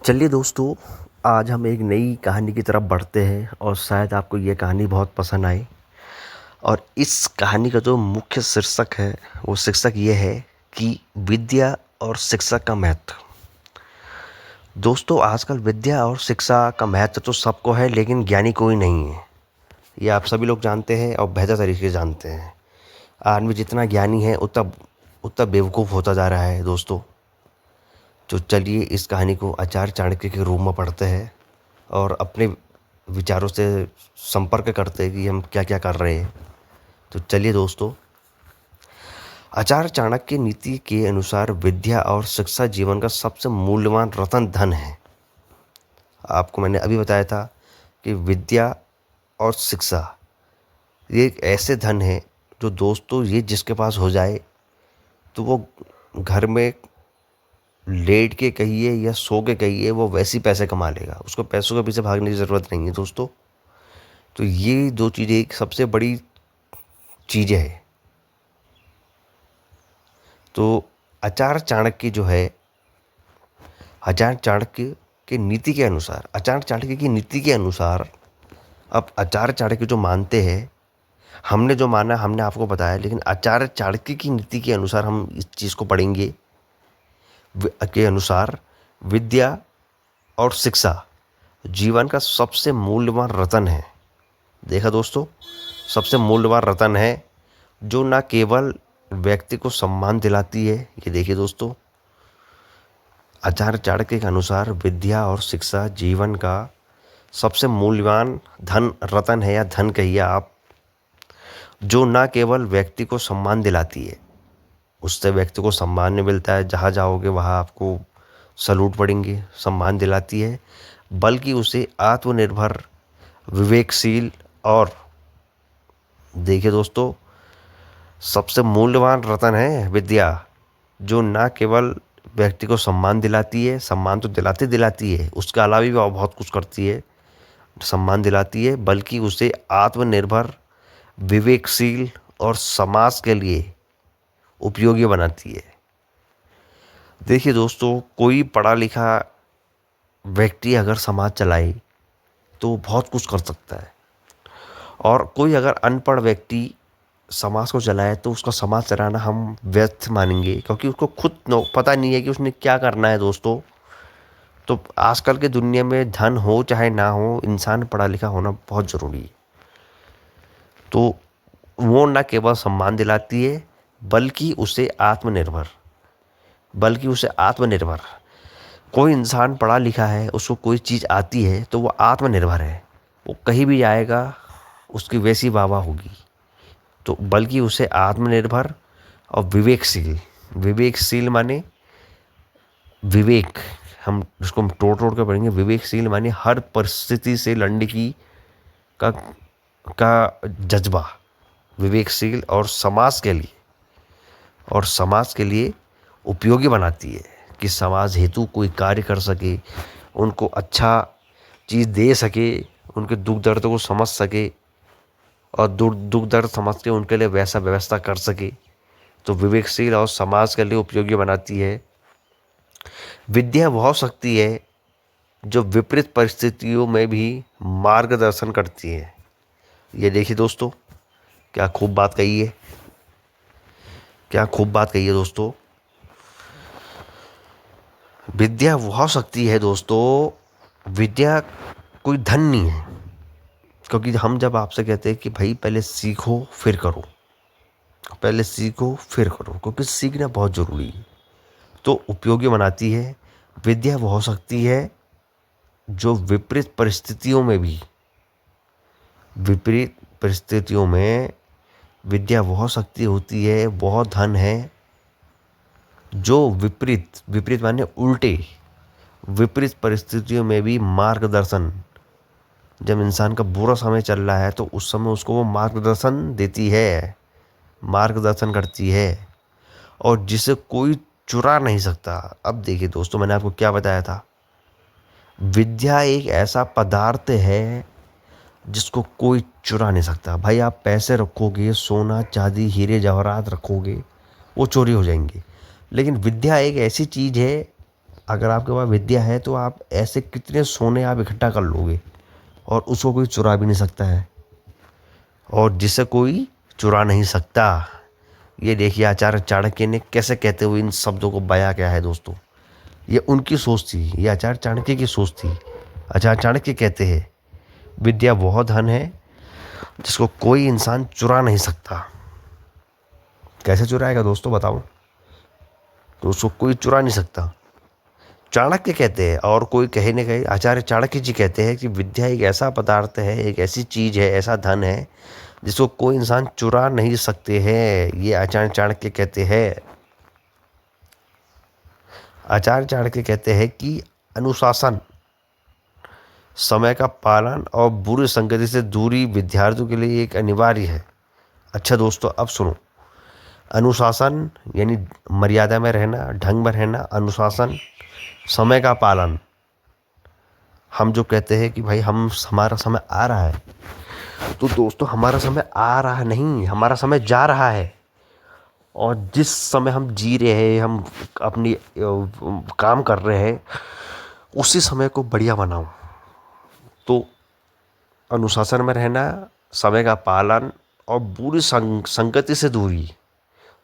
चलिए दोस्तों, आज हम एक नई कहानी की तरफ बढ़ते हैं और शायद आपको ये कहानी बहुत पसंद आए। और इस कहानी का जो मुख्य शीर्षक है, वो शीर्षक ये है कि विद्या और शिक्षा का महत्व। दोस्तों, आजकल विद्या और शिक्षा का महत्व तो सबको है, लेकिन ज्ञानी कोई नहीं है। ये आप सभी लोग जानते हैं और बेहतर तरीके से जानते हैं। आदमी जितना ज्ञानी है उतना उतना बेवकूफ़ होता जा रहा है दोस्तों। तो चलिए इस कहानी को आचार्य चाणक्य के रूप में पढ़ते हैं और अपने विचारों से संपर्क करते हैं कि हम क्या क्या कर रहे हैं। तो चलिए दोस्तों, आचार्य चाणक्य की नीति के अनुसार विद्या और शिक्षा जीवन का सबसे मूल्यवान रतन धन है। आपको मैंने अभी बताया था कि विद्या और शिक्षा ये एक ऐसे धन है जो दोस्तों ये जिसके पास हो जाए तो वो घर में लेट के कहिए या सो के कहिए, वो वैसे ही पैसे कमा लेगा। उसको पैसों के पीछे भागने की ज़रूरत नहीं है दोस्तों। तो ये दो चीज़ें एक सबसे बड़ी चीज़ें हैं। तो आचार्य चाणक्य जो है, आचार्य चाणक्य की नीति के अनुसार, आचार्य चाणक्य की नीति के अनुसार, अब आचार्य चाणक्य जो मानते हैं, हमने जो माना हमने आपको बताया, लेकिन आचार्य चाणक्य की नीति के अनुसार हम इस चीज़ को पढ़ेंगे। के अनुसार विद्या और शिक्षा जीवन का सबसे मूल्यवान रतन है। देखा दोस्तों, सबसे मूल्यवान रतन है जो ना केवल व्यक्ति को सम्मान दिलाती है। ये देखिए दोस्तों, आचार्य चाणक्य के अनुसार विद्या और शिक्षा जीवन का सबसे मूल्यवान धन रतन है, या धन कहिए आप, जो ना केवल व्यक्ति को सम्मान दिलाती है, उससे व्यक्ति को सम्मान नहीं मिलता है, जहाँ जाओगे वहाँ आपको सलूट पड़ेंगे, सम्मान दिलाती है, बल्कि उसे आत्मनिर्भर, विवेकशील और, देखिए दोस्तों, सबसे मूल्यवान रतन है विद्या, जो ना केवल व्यक्ति को सम्मान दिलाती है, सम्मान तो दिलाती है, उसके अलावा भी वो बहुत कुछ करती है, सम्मान दिलाती है, बल्कि उसे आत्मनिर्भर, विवेकशील और समाज के लिए उपयोगी बनाती है। देखिए दोस्तों, कोई पढ़ा लिखा व्यक्ति अगर समाज चलाए तो बहुत कुछ कर सकता है, और कोई अगर अनपढ़ व्यक्ति समाज को चलाए तो उसका समाज चलाना हम व्यर्थ मानेंगे, क्योंकि उसको खुद पता नहीं है कि उसने क्या करना है दोस्तों। तो आजकल के दुनिया में धन हो चाहे ना हो, इंसान पढ़ा लिखा होना बहुत ज़रूरी है। तो वो न केवल सम्मान दिलाती है, बल्कि उसे आत्मनिर्भर, कोई इंसान पढ़ा लिखा है, उसको कोई चीज़ आती है तो वो आत्मनिर्भर है, वो कहीं भी जाएगा उसकी वैसी वाह होगी। तो बल्कि उसे आत्मनिर्भर और विवेकशील माने विवेक, हम उसको तोड़ तोड़ कर पढ़ेंगे। विवेकशील माने हर परिस्थिति से लड़ने की का का जज्बा, विवेकशील, और समाज के लिए उपयोगी बनाती है, कि समाज हेतु कोई कार्य कर सके, उनको अच्छा चीज़ दे सके, उनके दुख दर्द को समझ सके, और दुख दर्द समझ के उनके लिए वैसा व्यवस्था कर सके। तो विवेकशील और समाज के लिए उपयोगी बनाती है। विद्या वह शक्ति है जो विपरीत परिस्थितियों में भी मार्गदर्शन करती है। ये देखिए दोस्तों, क्या खूब बात कही है, दोस्तों। विद्या वह शक्ति है दोस्तों, विद्या कोई धन नहीं है। क्योंकि हम जब आपसे कहते हैं कि भाई पहले सीखो फिर करो, क्योंकि सीखना बहुत ज़रूरी है, तो उपयोगी बनाती है। विद्या वह शक्ति है जो विपरीत परिस्थितियों में विद्या वह शक्ति होती है, वह धन है जो विपरीत माने उल्टे, विपरीत परिस्थितियों में भी मार्गदर्शन, जब इंसान का बुरा समय चल रहा है तो उस समय उसको वो मार्गदर्शन देती है, मार्गदर्शन करती है, और जिसे कोई चुरा नहीं सकता। अब देखिए दोस्तों, मैंने आपको क्या बताया था, विद्या एक ऐसा पदार्थ है जिसको कोई चुरा नहीं सकता। भाई आप पैसे रखोगे, सोना चांदी हीरे जवाहरात रखोगे, वो चोरी हो जाएंगे, लेकिन विद्या एक ऐसी चीज़ है अगर आपके पास विद्या है तो आप ऐसे कितने सोने आप इकट्ठा कर लोगे और उसको कोई चुरा भी नहीं सकता है, और जिसे कोई चुरा नहीं सकता। ये देखिए आचार्य चाणक्य ने कैसे कहते हुए इन शब्दों को बयां किया है दोस्तों। ये उनकी सोच थी, ये आचार्य चाणक्य की सोच थी। आचार्य चाणक्य कहते हैं विद्या वह धन है जिसको कोई इंसान चुरा नहीं सकता। कैसे चुराएगा दोस्तों बताओ, तो उसको कोई चुरा नहीं सकता। चाणक्य कहते हैं, और कोई कहे न कहे आचार्य चाणक्य जी कहते हैं कि विद्या एक ऐसा पदार्थ है, एक ऐसी चीज है, ऐसा धन है जिसको कोई इंसान चुरा नहीं सकते हैं। ये आचार्य चाणक्य कहते हैं। आचार्य चाणक्य कहते हैं कि अनुशासन, समय का पालन और बुरी संगति से दूरी विद्यार्थियों के लिए एक अनिवार्य है। अच्छा दोस्तों, अब सुनो। अनुशासन यानी मर्यादा में रहना, ढंग में रहना, अनुशासन, समय का पालन। हम जो कहते हैं कि भाई हमारा समय आ रहा है, तो दोस्तों हमारा समय आ रहा नहीं, हमारा समय जा रहा है। और जिस समय हम जी रहे हैं, हम अपनी काम कर रहे हैं, उसी समय को बढ़िया बनाओ। तो अनुशासन में रहना, समय का पालन और बुरी संगति से दूरी।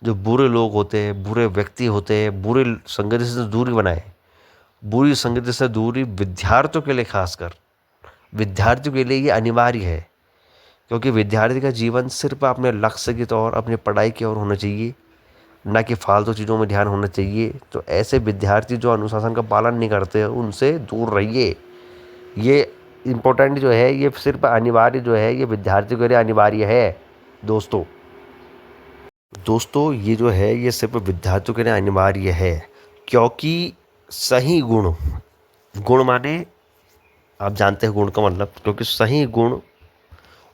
जो बुरे लोग होते हैं, बुरे व्यक्ति होते हैं, बुरी संगति से दूरी बनाए। बुरी संगति से दूरी विद्यार्थियों के लिए, खासकर विद्यार्थियों के लिए ये अनिवार्य है, क्योंकि विद्यार्थी का जीवन सिर्फ अपने लक्ष्य की ओर, अपनी पढ़ाई की ओर होना चाहिए, ना कि फालतू चीज़ों में ध्यान होना चाहिए। तो ऐसे विद्यार्थी जो अनुशासन का पालन नहीं करते, उनसे दूर रहिए। ये इम्पोर्टेंट जो है, ये सिर्फ अनिवार्य जो है, ये विद्यार्थियों के लिए अनिवार्य है दोस्तों। दोस्तों ये जो है, ये सिर्फ विद्यार्थियों के लिए अनिवार्य है, क्योंकि सही गुण, गुण माने आप जानते हैं गुण का मतलब, क्योंकि सही गुण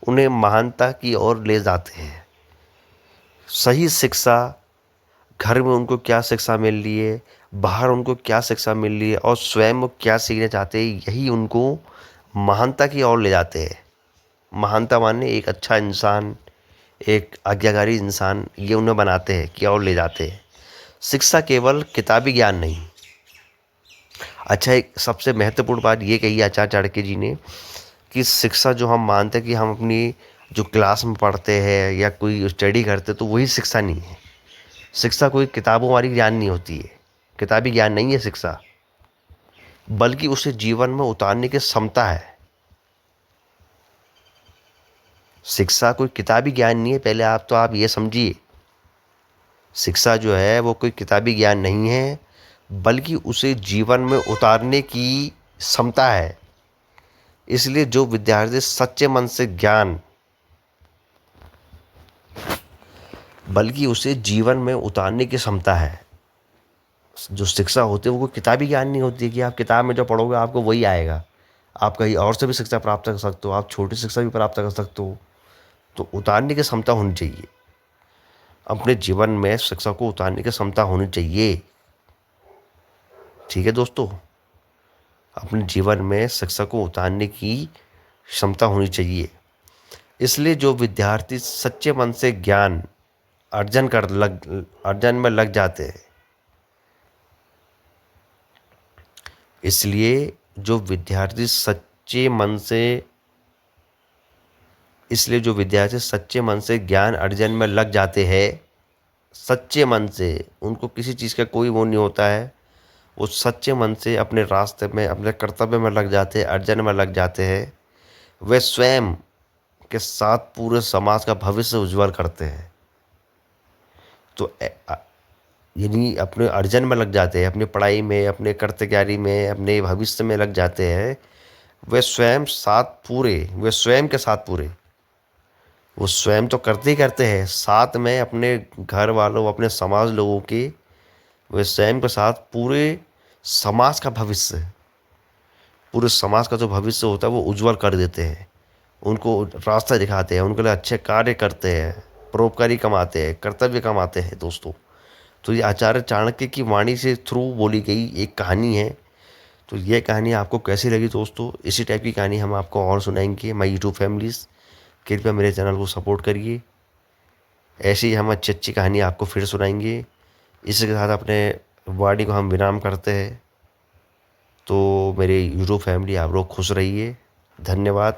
उन्हें महानता की ओर ले जाते हैं। सही शिक्षा, घर में उनको क्या शिक्षा मिल रही है, बाहर उनको क्या शिक्षा मिल रही है, और स्वयं वो क्या सीखना चाहते हैं, यही उनको महानता की ओर ले जाते हैं। महानता माने एक अच्छा इंसान, एक आज्ञाकारी इंसान, ये उन्हें बनाते हैं, की ओर ले जाते हैं। शिक्षा केवल किताबी ज्ञान नहीं। अच्छा, एक सबसे महत्वपूर्ण बात ये कही आचार्य चाणक्य जी ने कि शिक्षा जो हम मानते हैं कि हम अपनी जो क्लास में पढ़ते हैं या कोई स्टडी करते, तो वही शिक्षा नहीं है। शिक्षा कोई किताबों वाली ज्ञान नहीं होती है, किताबी ज्ञान नहीं है शिक्षा, बल्कि उसे जीवन में उतारने की क्षमता है। शिक्षा कोई किताबी ज्ञान नहीं है, पहले आप ये समझिए। शिक्षा जो है वो कोई किताबी ज्ञान नहीं है, बल्कि उसे जीवन में उतारने की क्षमता है। इसलिए जो विद्यार्थी सच्चे मन से ज्ञान, बल्कि उसे जीवन में उतारने की क्षमता है। जो शिक्षा होती है वो कोई किताबी ज्ञान नहीं होती है कि आप किताब में जो पढ़ोगे आपको वही आएगा। आप कहीं और से भी शिक्षा प्राप्त कर सकते हो, आप छोटी शिक्षा भी प्राप्त कर सकते हो। तो उतारने की क्षमता होनी चाहिए, अपने जीवन में शिक्षा को उतारने की क्षमता होनी चाहिए। ठीक है दोस्तों, अपने जीवन में शिक्षा को उतारने की क्षमता होनी चाहिए। इसलिए जो विद्यार्थी सच्चे मन से ज्ञान अर्जन में लग जाते हैं, इसलिए जो विद्यार्थी सच्चे मन से ज्ञान अर्जन में लग जाते हैं, सच्चे मन से, उनको किसी चीज़ का कोई वो नहीं होता है, वो सच्चे मन से अपने रास्ते में, अपने कर्तव्य में लग जाते हैं, अर्जन में लग जाते हैं, वे स्वयं के साथ पूरे समाज का भविष्य उज्जवल करते हैं। तो यानी अपने अर्जन में लग जाते हैं, अपनी पढ़ाई में, अपने कर्तव्यारी में, अपने भविष्य में लग जाते हैं। वे स्वयं के साथ पूरे, वो स्वयं तो करते ही करते हैं, साथ में अपने घर वालों, अपने समाज लोगों के, वे स्वयं के साथ पूरे समाज का भविष्य, पूरे समाज का जो भविष्य होता है वो उज्जवल कर देते हैं। उनको रास्ता दिखाते हैं, उनके लिए अच्छे कार्य करते हैं, परोपकारी कमाते हैं, कर्तव्य कमाते हैं दोस्तों। तो ये आचार्य चाणक्य की वाणी से थ्रू बोली गई एक कहानी है। तो ये कहानी आपको कैसी लगी दोस्तों? इसी टाइप की कहानी हम आपको और सुनाएंगे माय यूट्यूब फैमिलीज़। कृपया मेरे चैनल को सपोर्ट करिए, ऐसी ही हम अच्छी अच्छी कहानी आपको फिर सुनाएंगे। इसी के साथ अपने वाणी को हम विराम करते हैं। तो मेरे यूट्यूब फैमिली आप लोग खुश रहिए। धन्यवाद।